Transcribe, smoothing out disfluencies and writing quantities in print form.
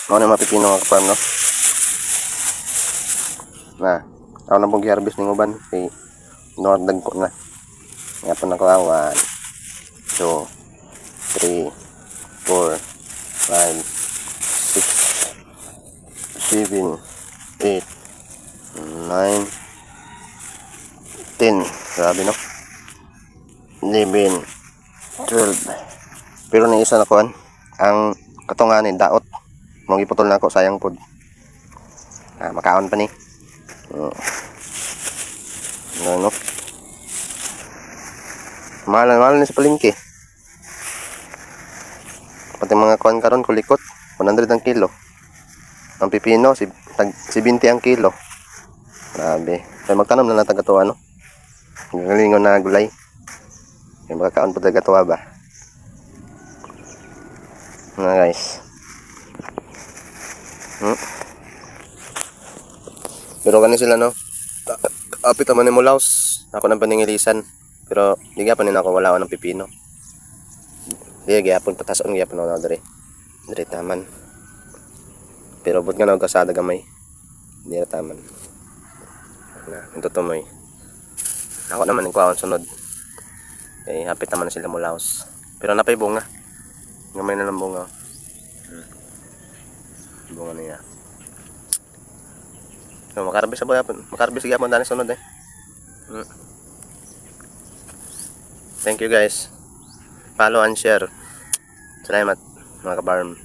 Ako na mapipino nga farm, no? Na, ako na pong i-harvest ng uban. Kaya, nakadag ko na. Nga po na ko, 1, 2, 3, 4, 5, 6, 7, 8, 9, 10. Grabe, no? 11, 12. Pero na isa na kuan, ang katunganin daot. Mong iputol na ako, sayang pod. Makaon pa ni. Ano? Mahal ni sa palengke. Pati mga kuan karon kulikot, 100 ang kilo. Ang pipino, 70 ang kilo. Grabe. Kaya magtanong na natin ito, ano? Galingon na gulay. Kaya makakaon po talaga ito, ba? Guys. Pero kanin sila, no? Apit naman ni Mulaus. Ako nang paningilisan. Pero di gapon din ako, wala ako ng pipino. Di gapon patason gapon ako na diri taman. Pero but nga kasada gamay. Di na taman. Ito tumoy. Ako naman yung kuwaon sunod. Eh hapit naman sila Mulaus. Pero napay bunga. Gamay na lang bunga. Bunga niya. So, makarbis sa yapon. Makarbis gyapon dani sunod eh. Thank you guys. Follow and share. Salamat mga kabarm.